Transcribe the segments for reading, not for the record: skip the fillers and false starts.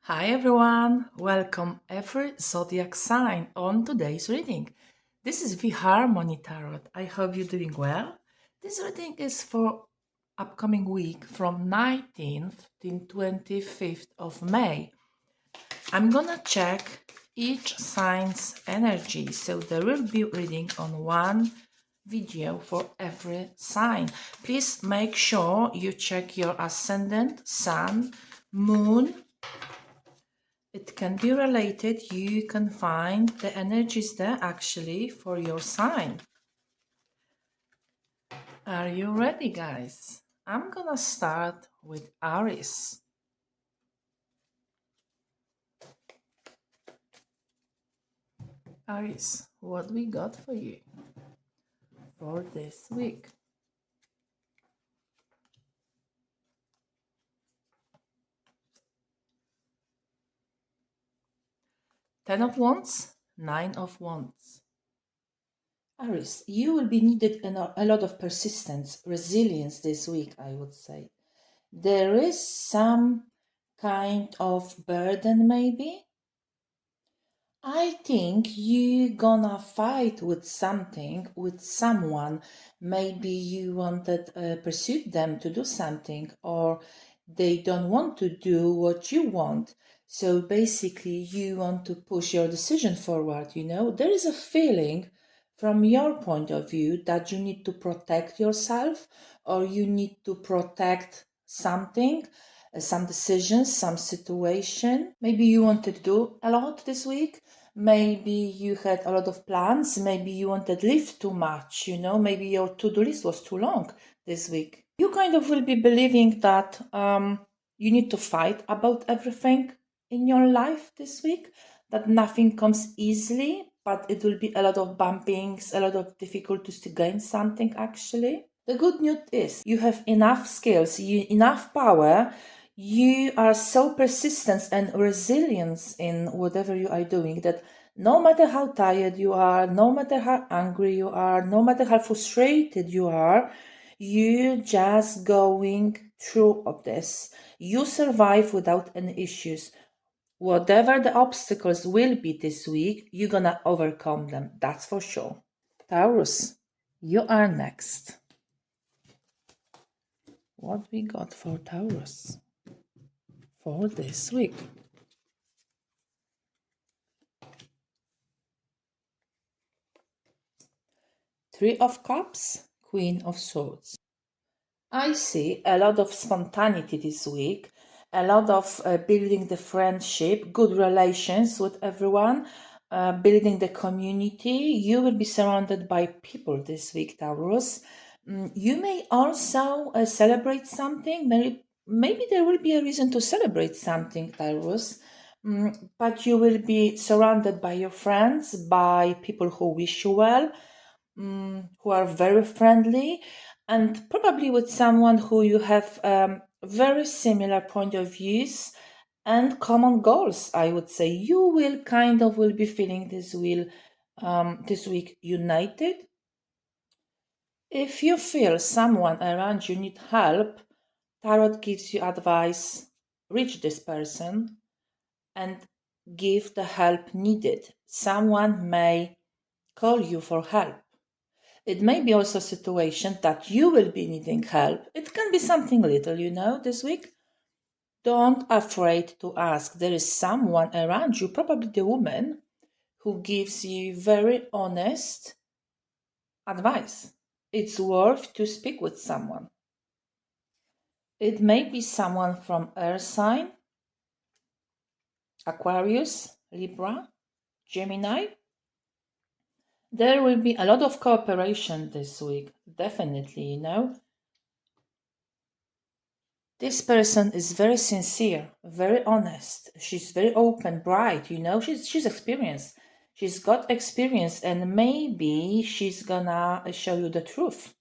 Hi everyone, welcome every zodiac sign on today's reading. This is the Harmony Tarot. I hope you're doing well. This reading is for upcoming week from 19th to 25th of May. I'm gonna check each sign's energy, so there will be reading on one video for every sign. Please make sure you check your ascendant, sun, moon. It can be related. You can find the energies there actually for your sign. Are you ready, guys? I'm gonna start with Aries. Aries, what we got for you for this week? Ten of Wands, Nine of Wands. Aries, you will be needed a lot of persistence, resilience this week, I would say. There is some kind of burden maybe. I think you gonna fight with something, with someone. Maybe you wanted pursued them to do something, or they don't want to do what you want. So basically, you want to push your decision forward. There is a feeling from your point of view that you need to protect yourself, or you need to protect something, some decisions, some situation. Maybe you wanted to do a lot this week. Maybe you had a lot of plans. Maybe you wanted to live too much. Maybe your to-do list was too long this week. You kind of will be believing that you need to fight about everything in your life this week, that nothing comes easily, but it will be a lot of bumpings, a lot of difficulties to gain something actually. The good news is you have enough skills, enough power. You are so persistent and resilient in whatever you are doing that no matter how tired you are, no matter how angry you are, no matter how frustrated you are, you just going through of this. You survive without any issues. Whatever the obstacles will be this week, you're gonna overcome them. That's for sure. Taurus, you are next. What we got for Taurus for this week? Three of Cups, Queen of Swords. I see a lot of spontaneity this week, a lot of building the friendship, good relations with everyone, building the community. You will be surrounded by people this week, Taurus. You may also celebrate something. Maybe there will be a reason to celebrate something, Taurus. But you will be surrounded by your friends, by people who wish you well, who are very friendly, and probably with someone who you have very similar point of views and common goals. I would say you will be feeling this week united. If you feel someone around you need help, Tarot gives you advice: reach this person and give the help needed. Someone may call you for help. It may be also a situation that you will be needing help. It can be something little, this week. Don't afraid to ask. There is someone around you, probably the woman, who gives you very honest advice. It's worth to speak with someone. It may be someone from Earth sign, Aquarius, Libra, Gemini. There will be a lot of cooperation this week, definitely, This person is very sincere, very honest. She's very open, bright, She's experienced. She's got experience, and maybe she's gonna show you the truth.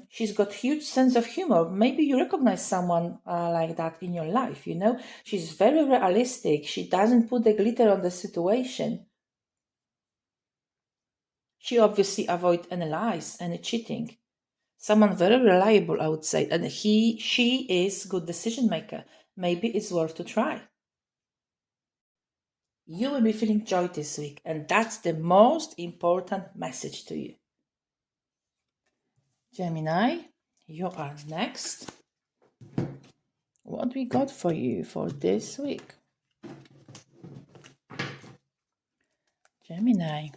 She's got huge sense of humor. Maybe you recognize someone like that in your life, She's very realistic. She doesn't put the glitter on the situation. She obviously avoids any lies, any cheating. Someone very reliable, I would say, and she is good decision maker. Maybe it's worth to try. You will be feeling joy this week, and that's the most important message to you. Gemini, you are next. What we got for you for this week? Gemini.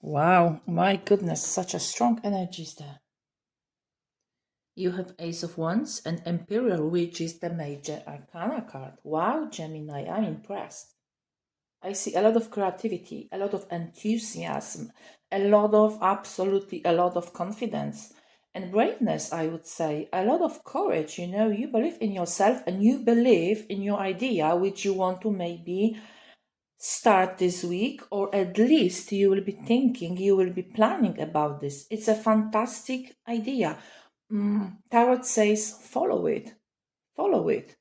Wow, my goodness, such a strong energy is there. You have Ace of Wands and Imperial, which is the major arcana card. Wow, Gemini, I'm impressed. I see a lot of creativity, a lot of enthusiasm, a lot of confidence and braveness, I would say, a lot of courage. You believe in yourself and you believe in your idea, which you want to maybe start this week, or at least you will be thinking, you will be planning about this. It's a fantastic idea. Tarot says follow it. Follow it.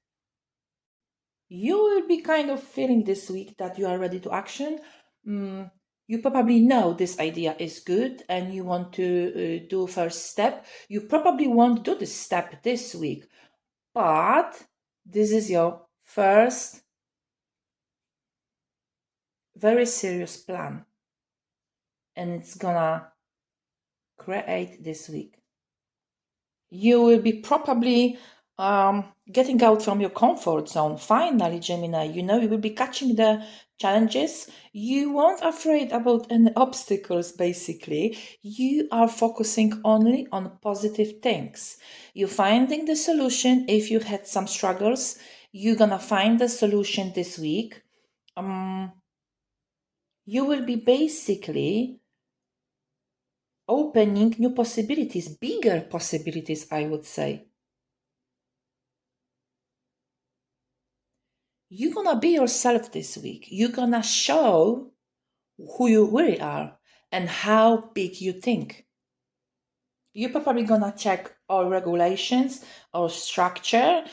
You will be kind of feeling this week that you are ready to action. You probably know this idea is good and you want to do first step. You probably won't do this step this week, but this is your first very serious plan, and it's gonna create this week. You will be probably getting out from your comfort zone. Finally, Gemini, you will be catching the challenges. You weren't afraid about any obstacles, basically. You are focusing only on positive things. You're finding the solution. If you had some struggles, you're gonna find the solution this week. You will be basically opening new possibilities, bigger possibilities, I would say. You're gonna be yourself this week. You're gonna show who you really are and how big you think. You're probably gonna check all regulations or structure.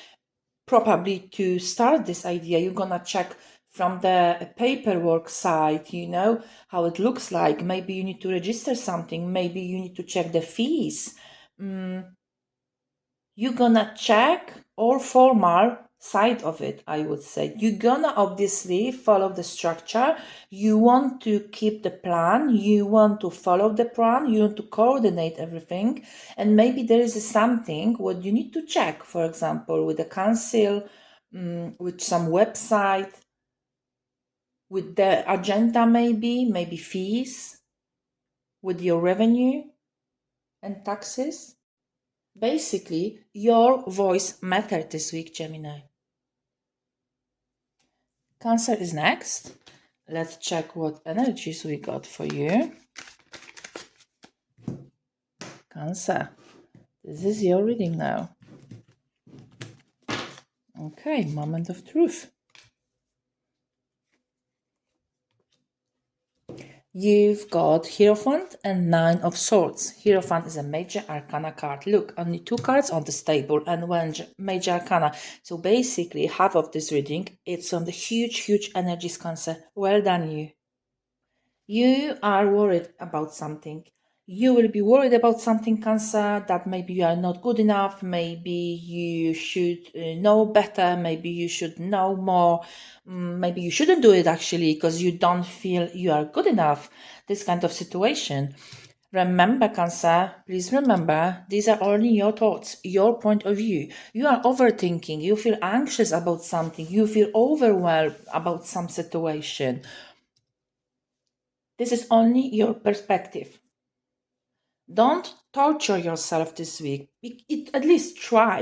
Probably to start this idea, you're gonna check from the paperwork side, how it looks like. Maybe you need to register something. Maybe you need to check the fees. You're gonna check all formal side of it, I would say. You're gonna obviously follow the structure. You want to keep the plan. You want to follow the plan. You want to coordinate everything. And maybe there is something what you need to check, for example, with the council, with some website, with the agenda, maybe fees, with your revenue and taxes. Basically, your voice mattered this week, Gemini. Cancer is next. Let's check what energies we got for you. Cancer, this is your reading now. Okay, moment of truth. You've got Hierophant and Nine of Swords. Hierophant is a major arcana card. Look, only 2 cards on this table and 1 major arcana. So basically, half of this reading, it's on the huge energies, Cancer. Well done, you. You are worried about something. You will be worried about something, Cancer, that maybe you are not good enough. Maybe you should know better. Maybe you should know more. Maybe you shouldn't do it actually because you don't feel you are good enough. This kind of situation. Remember, Cancer, please remember, these are only your thoughts, your point of view. You are overthinking. You feel anxious about something. You feel overwhelmed about some situation. This is only your perspective. Don't torture yourself this week. At least try,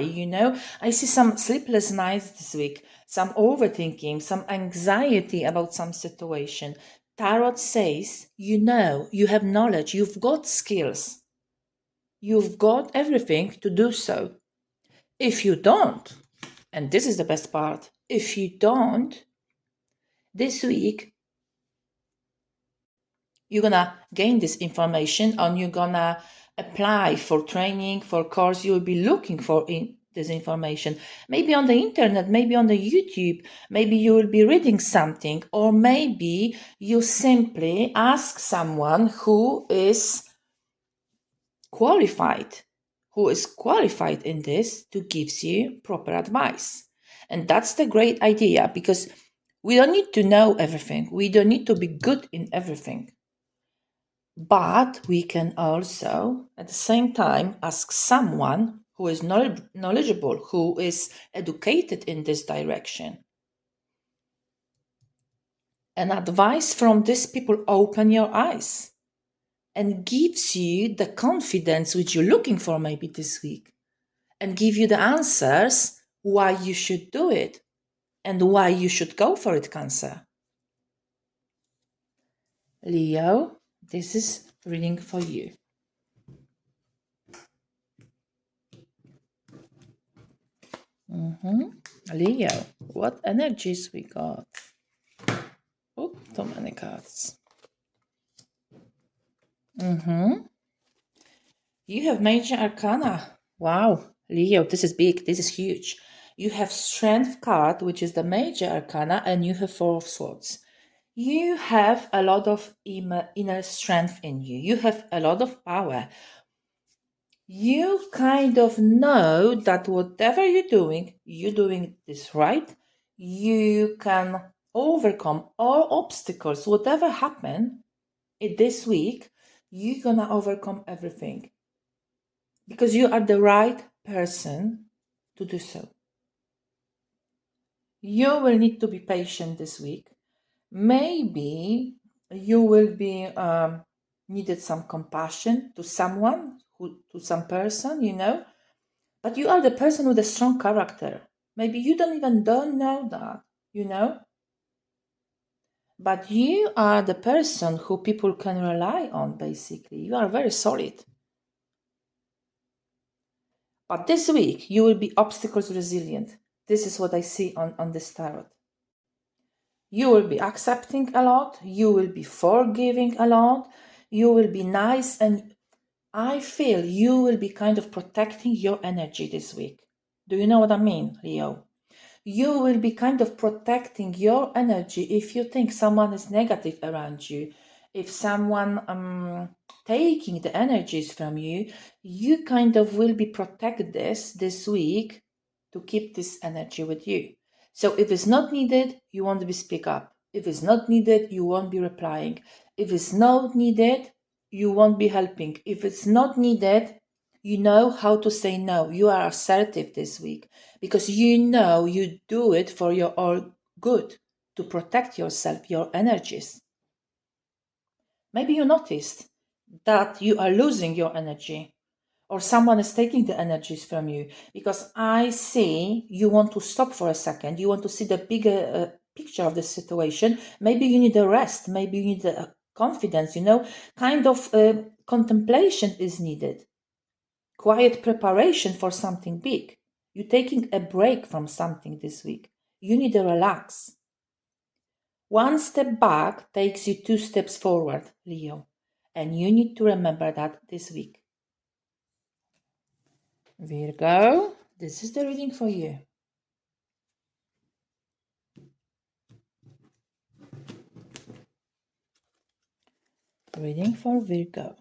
I see some sleepless nights this week, some overthinking, some anxiety about some situation. Tarot says, you have knowledge, you've got skills. You've got everything to do so. If you don't, and this is the best part, if you don't, this week, you're gonna gain this information and you're gonna apply for training, for course. You'll be looking for this information, maybe on the internet, maybe on the YouTube, maybe you will be reading something, or maybe you simply ask someone who is qualified in this to gives you proper advice. And that's the great idea, because we don't need to know everything. We don't need to be good in everything. But we can also, at the same time, ask someone who is knowledgeable, who is educated in this direction. And advice from these people open your eyes and gives you the confidence which you're looking for maybe this week, and give you the answers why you should do it and why you should go for it, Cancer. Leo, this is reading for you. Leo, what energies we got? Oh, too many cards. You have major arcana. Wow, Leo, this is big. This is huge. You have strength card, which is the major arcana, and you have four of swords. You have a lot of inner strength in you. You have a lot of power. You kind of know that whatever you're doing this right. You can overcome all obstacles. Whatever happen in this week, you're gonna overcome everything, because you are the right person to do so. You will need to be patient this week. Maybe you will be needed some compassion to someone, to some person, but you are the person with a strong character. Maybe you don't know that, but you are the person who people can rely on. Basically, you are very solid. But this week you will be obstacles resilient. This is what I see on this tarot. You will be accepting a lot. You will be forgiving a lot. You will be nice, and I feel you will be kind of protecting your energy this week. Do you know what I mean, Leo? You will be kind of protecting your energy if you think someone is negative around you. If someone taking the energies from you, you kind of will be protect this week to keep this energy with you. So if it's not needed, you won't be speak up. If it's not needed, you won't be replying. If it's not needed, you won't be helping. If it's not needed, you know how to say no. You are assertive this week, because you know you do it for your own good, to protect yourself, your energies. Maybe you noticed that you are losing your energy, or someone is taking the energies from you, because I see you want to stop for a second. You want to see the bigger picture of the situation. Maybe you need a rest. Maybe you need a confidence, kind of contemplation is needed. Quiet preparation for something big. You're taking a break from something this week. You need to relax. One step back takes you 2 steps forward, Leo. And you need to remember that this week. Virgo, this is the reading for you. Reading for Virgo.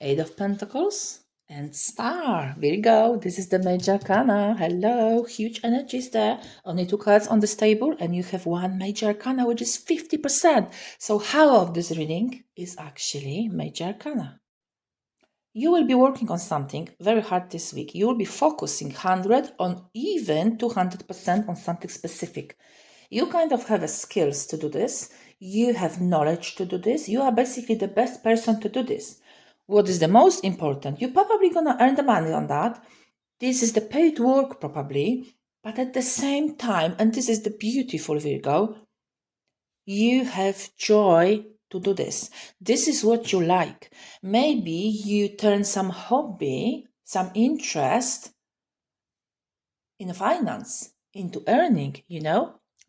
8 of Pentacles and Star. Virgo, this is the major arcana. Hello, huge energies there. Only 2 cards on this table, and you have 1 major arcana, which is 50%. So half of this reading is actually major arcana. You will be working on something very hard this week. You will be focusing 100 on even 200% on something specific. You kind of have skills to do this. You have knowledge to do this. You are basically the best person to do this. What is the most important? You're probably going to earn the money on that. This is the paid work probably. But at the same time, and this is the beautiful Virgo, you have joy to do this. This is what you like. Maybe you turn some hobby, some interest in finance into earning,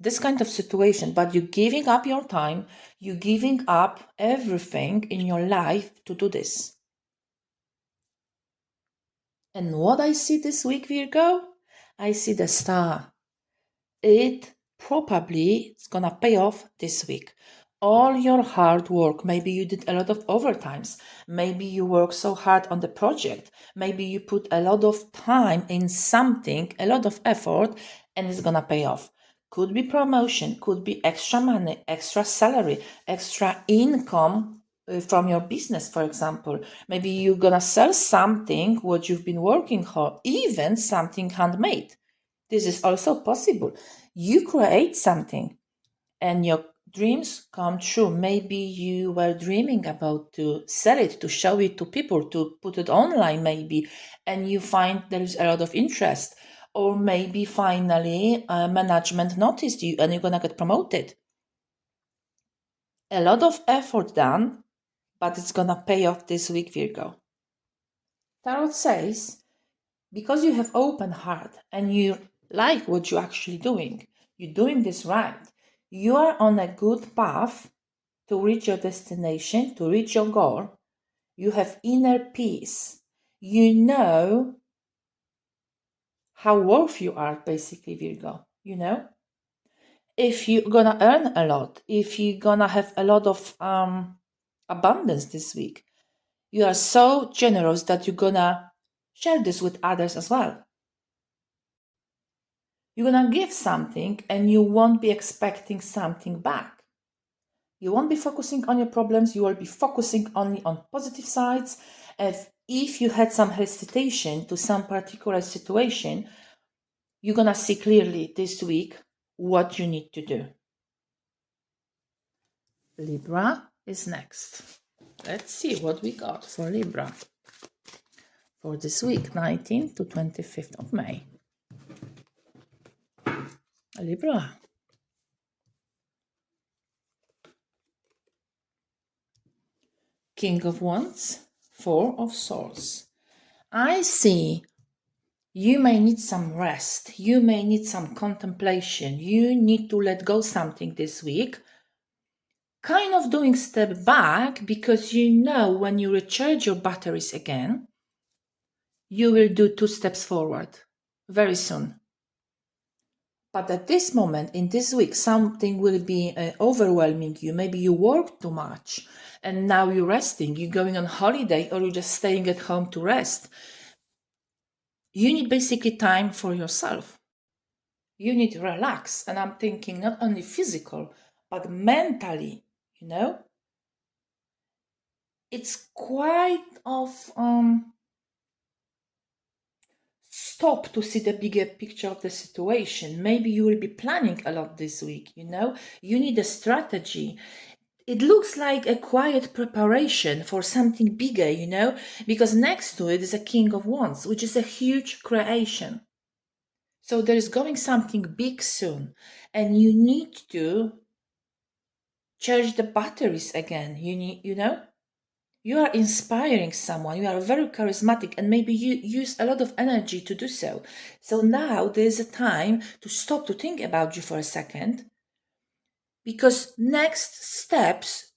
this kind of situation. But you're giving up your time, you're giving up everything in your life to do this. And what I see this week, Virgo, I see the star. It probably is gonna pay off this week. all your hard work, maybe you did a lot of overtimes, maybe you work so hard on the project, maybe you put a lot of time in something, a lot of effort, and it's gonna pay off. Could be promotion, could be extra money, extra salary, extra income from your business, for example. Maybe you're gonna sell something what you've been working for, even something handmade. This is also possible. You create something and your dreams come true. Maybe you were dreaming about to sell it, to show it to people, to put it online maybe, and you find there is a lot of interest. Or maybe finally management noticed you and you're gonna get promoted. A lot of effort done, but it's gonna pay off this week, Virgo. Tarot says, because you have open heart and you like what you're actually doing, you're doing this right, you are on a good path to reach your destination, to reach your goal. You have inner peace. You know how worth you are, basically, Virgo. You know, if you're gonna earn a lot, if you're gonna have a lot of abundance this week, you are so generous that you're gonna share this with others as well. You're gonna give something and you won't be expecting something back. You won't be focusing on your problems, you will be focusing only on positive sides. If you had some hesitation to some particular situation, you're gonna see clearly this week what you need to do. Libra is next. Let's see what we got for Libra for this week, 19th to 25th of May. Libra. King of Wands, Four of Swords. I see you may need some rest. You may need some contemplation. You need to let go something this week. Kind of doing step back because you know when you recharge your batteries again, you will do 2 steps forward very soon. But at this moment, in this week, something will be overwhelming you. Maybe you work too much and now you're resting. You're going on holiday or you're just staying at home to rest. You need basically time for yourself. You need to relax. And I'm thinking not only physical, but mentally, you know? It's quite of stop to see the bigger picture of the situation. Maybe you will be planning a lot this week, you know? You need a strategy. It looks like a quiet preparation for something bigger, you know? Because next to it is a King of Wands, which is a huge creation. So there is going something big soon, and you need to charge the batteries again. You know, you are inspiring someone. You are very charismatic, and maybe you use a lot of energy to do so. So now there is a time to stop to think about you for a second, because next steps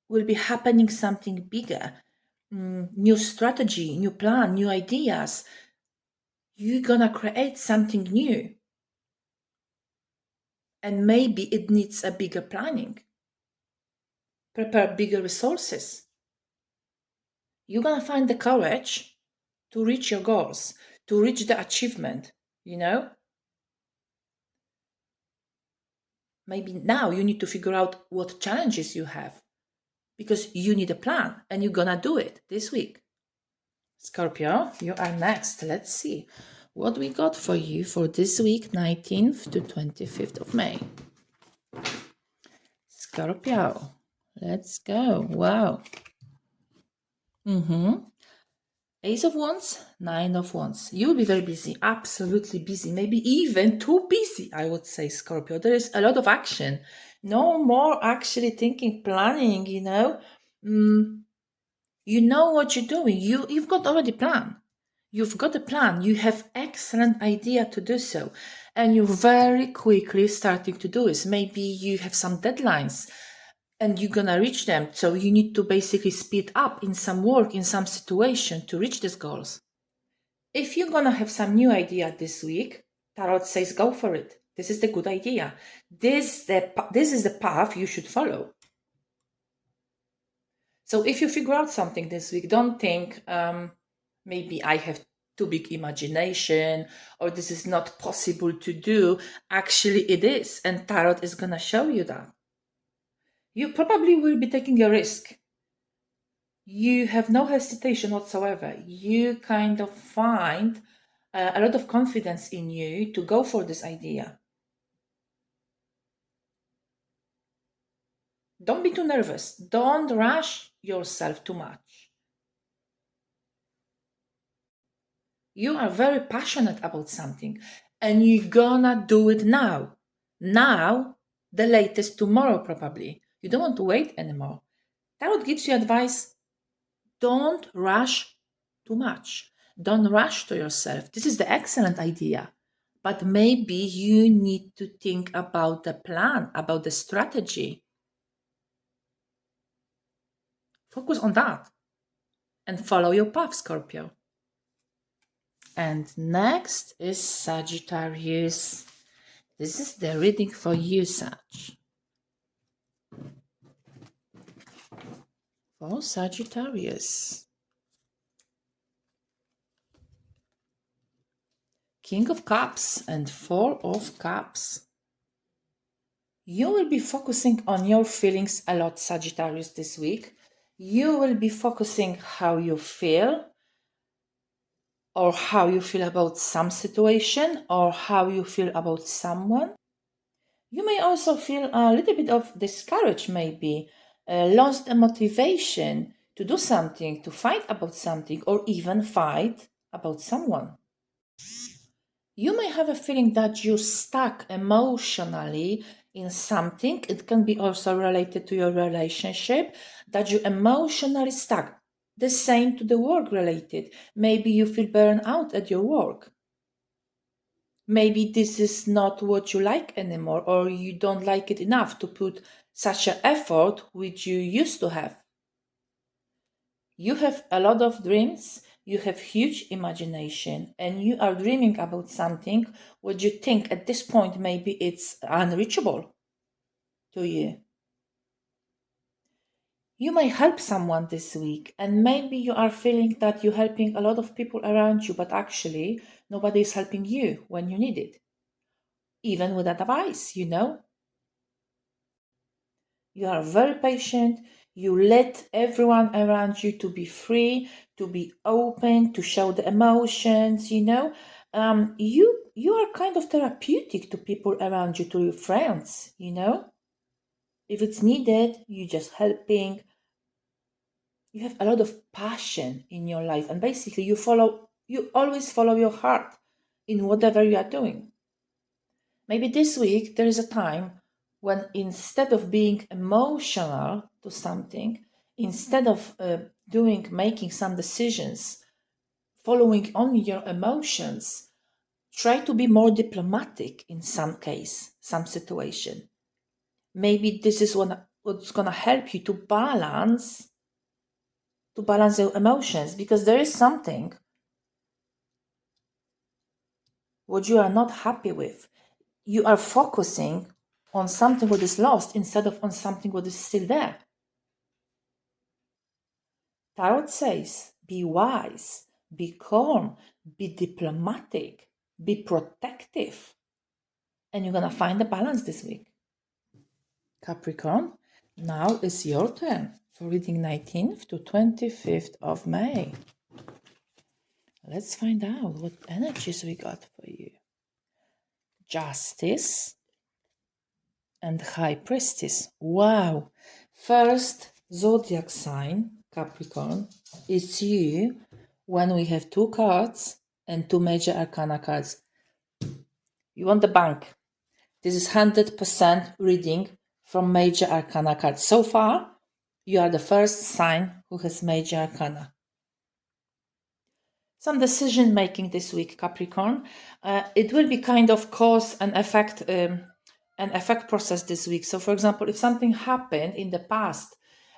will be happening something bigger, new strategy, new plan, new ideas. You're gonna create something new. And maybe it needs a bigger planning. Prepare bigger resources. You're gonna find the courage to reach your goals, to reach the achievement, you know? Maybe now you need to figure out what challenges you have because you need a plan and you're gonna do it this week. Scorpio, you are next. Let's see what we got for you for this week, 19th to 25th of May. Scorpio, let's go. Wow. Ace of Wands, Nine of Wands. You'll be very busy, absolutely busy, maybe even too busy, I would say, Scorpio. There is a lot of action. No more actually thinking, planning, you know. You know what you're doing. You've got already plan. You've got a plan. You have excellent idea to do so. And you're very quickly starting to do this. Maybe you have some deadlines and you're gonna reach them. So you need to basically speed up in some work, in some situation to reach these goals. If you're gonna have some new idea this week, Tarot says go for it. This is the good idea. This is the path you should follow. So if you figure out something this week, don't think, maybe I have too big imagination or this is not possible to do. Actually, it is. And Tarot is going to show you that. You probably will be taking a risk. You have no hesitation whatsoever. You kind of find a lot of confidence in you to go for this idea. Don't be too nervous. Don't rush yourself too much. You are very passionate about something and you're gonna do it now. Now, the latest tomorrow, probably. You don't want to wait anymore. Tarot gives you advice. Don't rush too much. Don't rush to yourself. This is the excellent idea. But maybe you need to think about the plan, about the strategy. Focus on that and follow your path, Scorpio. And next is Sagittarius. This is the reading for you, Sag. For Sagittarius. King of Cups and Four of Cups. You will be focusing on your feelings a lot, Sagittarius, this week. You will be focusing how you feel, or how you feel about some situation, or how you feel about someone. You may also feel a little bit of discouraged, maybe, lost the motivation to do something, to fight about something, or even fight about someone. You may have a feeling that you're stuck emotionally in something. It can be also related to your relationship, that you're emotionally stuck. The same to the work related. Maybe you feel burned out at your work. Maybe this is not what you like anymore, or you don't like it enough to put such an effort which you used to have. You have a lot of dreams, you have huge imagination, and you are dreaming about something what you think at this point maybe it's unreachable to you. You may help someone this week, and maybe you are feeling that you're helping a lot of people around you, but actually nobody is helping you when you need it. Even with advice, you know. You are very patient. You let everyone around you to be free, to be open, to show the emotions, you know. You are kind of therapeutic to people around you, to your friends, you know. If it's needed, you just helping. You have a lot of passion in your life, and basically you always follow your heart in whatever you are doing. Maybe this week there is a time when instead of being emotional to something, instead of making some decisions, following only your emotions, try to be more diplomatic in some case, some situation. Maybe this is what's gonna help you to balance your emotions, because there is something what you are not happy with. You are focusing on something what is lost instead of on something what is still there. Tarot says, be wise, be calm, be diplomatic, be protective. And you're going to find the balance this week. Capricorn, now is your turn for reading 19th to 25th of May. Let's find out what energies we got for you. Justice and High Priestess. Wow. First zodiac sign, Capricorn, is you when we have two cards and two major arcana cards. You want the bank. This is 100% reading from major arcana cards. So far, you are the first sign who has major arcana. Some decision making this week, Capricorn. It will be kind of cause and effect process this week. So, for example, if something happened in the past,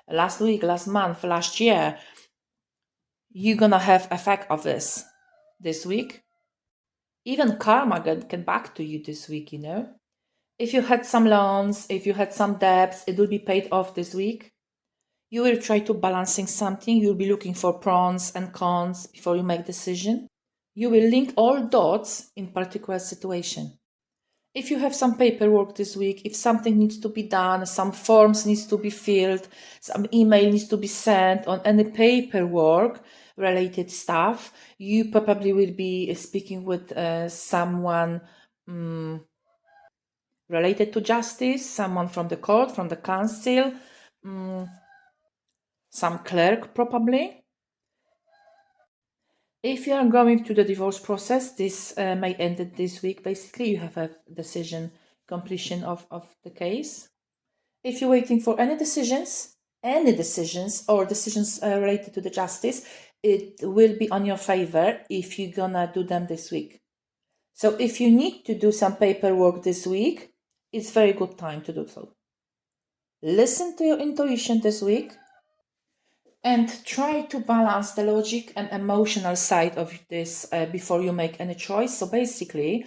last week, last month, last year, you're gonna have effect of this week. Even karma can back to you this week, you know. If you had some loans, if you had some debts, it will be paid off this week. You will try to balancing something. You'll be looking for pros and cons before you make decision. You will link all dots in particular situation. If you have some paperwork this week, if something needs to be done, some forms needs to be filled, some email needs to be sent on any paperwork related stuff, you probably will be speaking with someone related to justice, someone from the court, from the council, some clerk probably. If you are going to the divorce process, this may end it this week. Basically, you have a decision, completion of the case. If you're waiting for any decisions or decisions related to the justice, it will be on your favor if you're gonna do them this week. So if you need to do some paperwork this week, it's very good time to do so. Listen to your intuition this week and try to balance the logic and emotional side of this before you make any choice. So basically,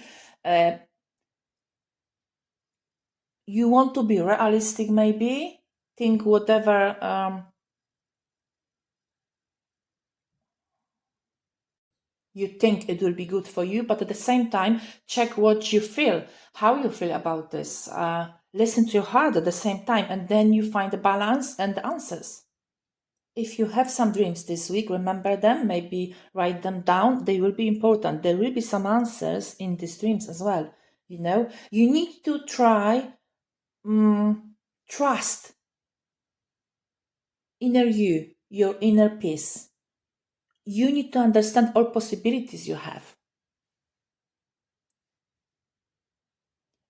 you want to be realistic, maybe think whatever you think it will be good for you, but at the same time, check what you feel, how you feel about this. Listen to your heart at the same time, and then you find the balance and the answers. If you have some dreams this week, remember them, maybe write them down. They will be important. There will be some answers in these dreams as well. You know, you need to try trust inner you, your inner peace. You need to understand all possibilities you have.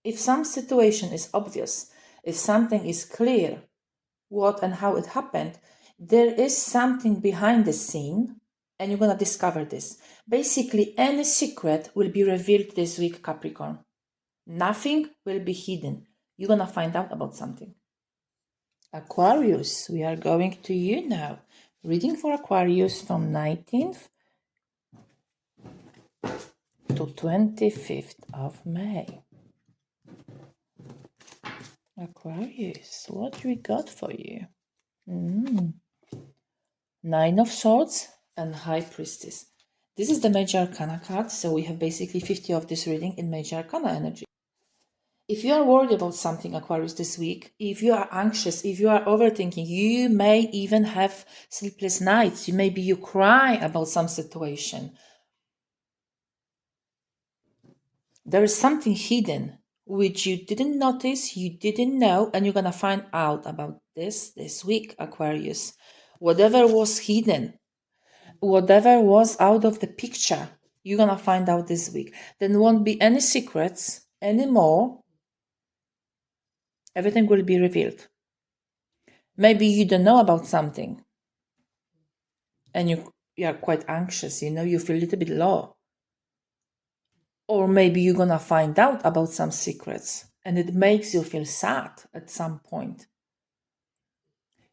If some situation is obvious, if something is clear, what and how it happened, there is something behind the scene, and you're going to discover this. Basically, any secret will be revealed this week, Capricorn. Nothing will be hidden. You're going to find out about something. Aquarius, we are going to you now. Reading for Aquarius from 19th to 25th of May. Aquarius, what we got for you? Nine of Swords and High Priestess. This is the Major Arcana card, so we have basically 50 of this reading in Major Arcana energy. If you are worried about something, Aquarius, this week, if you are anxious, if you are overthinking, you may even have sleepless nights. Maybe you cry about some situation. There is something hidden which you didn't notice, you didn't know, and you're going to find out about this week, Aquarius. Whatever was hidden, whatever was out of the picture, you're going to find out this week. There won't be any secrets anymore. Everything will be revealed. Maybe you don't know about something and you are quite anxious, you feel a little bit low. Or maybe you're going to find out about some secrets and it makes you feel sad at some point.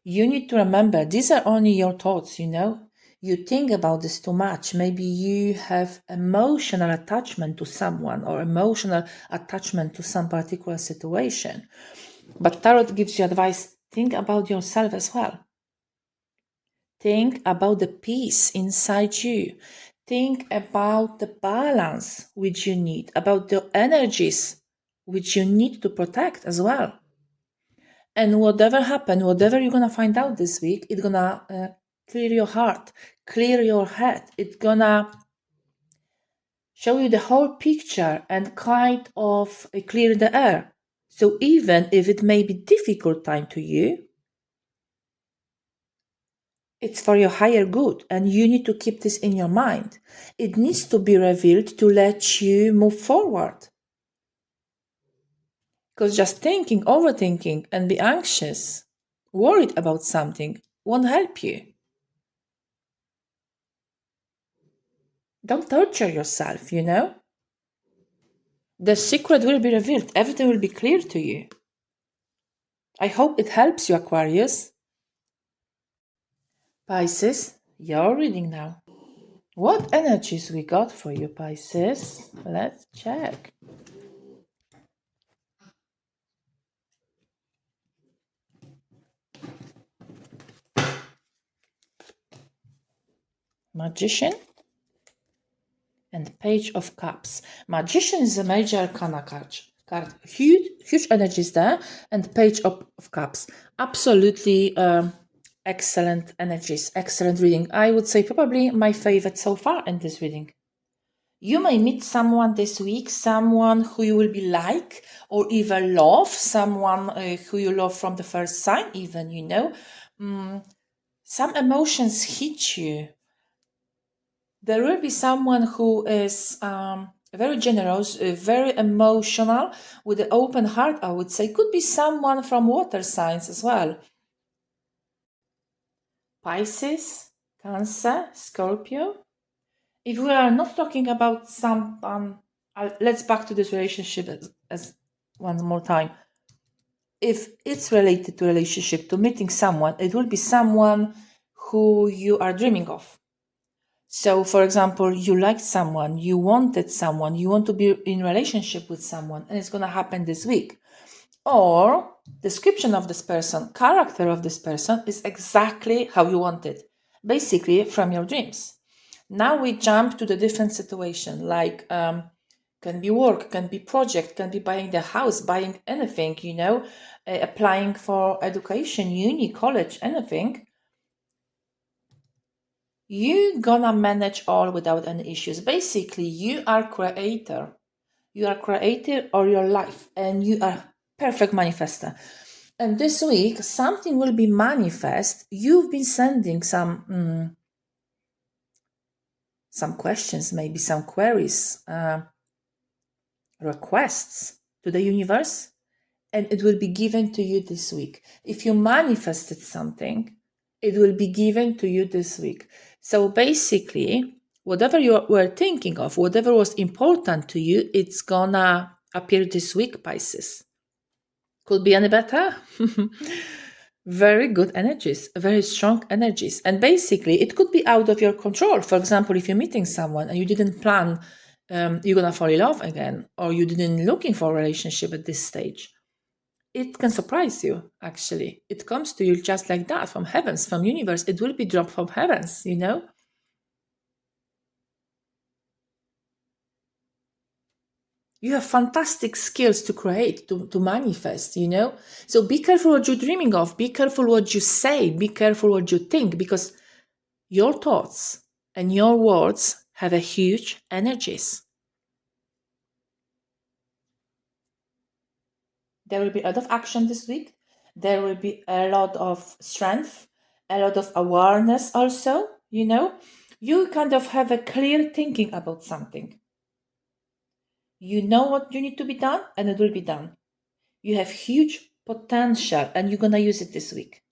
You need to remember, these are only your thoughts, You think about this too much. Maybe you have emotional attachment to someone or emotional attachment to some particular situation. But Tarot gives you advice, think about yourself as well. Think about the peace inside you. Think about the balance which you need, about the energies which you need to protect as well. And whatever happens, whatever you're going to find out this week, it's going to clear your heart, clear your head. It's going to show you the whole picture and kind of clear the air. So even if it may be difficult time to you, it's for your higher good, and you need to keep this in your mind. It needs to be revealed to let you move forward. Because just thinking, overthinking, and be anxious, worried about something won't help you. Don't torture yourself, The secret will be revealed. Everything will be clear to you. I hope it helps you, Aquarius. Pisces, you're reading now. What energies we got for you, Pisces? Let's check. Magician and Page of Cups. Magician is a major arcana card. Huge energies there. And Page of Cups. Absolutely excellent energies. Excellent reading. I would say probably my favorite so far in this reading. You may meet someone this week, someone who you will be like or even love, someone who you love from the first sign even, you know. Some emotions hit you. There will be someone who is very generous, very emotional, with an open heart, I would say. Could be someone from water signs as well. Pisces, Cancer, Scorpio. If we are not talking about some, let's back to this relationship as one more time. If it's related to relationship, to meeting someone, it will be someone who you are dreaming of. So, for example, you liked someone, you wanted someone, you want to be in relationship with someone, and it's going to happen this week. Or description of this person, character of this person is exactly how you want it, basically from your dreams. Now we jump to the different situation, like can be work, can be project, can be buying the house, buying anything, you know, applying for education, uni, college, anything. You're gonna manage all without any issues. Basically, you are creator. You are creator of your life, and you are perfect manifester. And this week, something will be manifest. You've been sending some questions, maybe some queries, requests to the universe, and it will be given to you this week. If you manifested something, it will be given to you this week. So basically, whatever you were thinking of, whatever was important to you, it's gonna appear this week, Pisces. Could be any better? Very good energies, very strong energies. And basically, it could be out of your control. For example, if you're meeting someone and you didn't plan you're gonna fall in love again, or you didn't looking for a relationship at this stage, it can surprise you, actually. It comes to you just like that, from heavens, from universe. It will be dropped from heavens, you know? You have fantastic skills to create, to manifest, you know? So be careful what you're dreaming of. Be careful what you say. Be careful what you think, because your thoughts and your words have a huge energies. There will be a lot of action this week. There will be a lot of strength, a lot of awareness also, you know? You kind of have a clear thinking about something. You know what you need to be done, and it will be done. You have huge potential, and you're going to use it this week.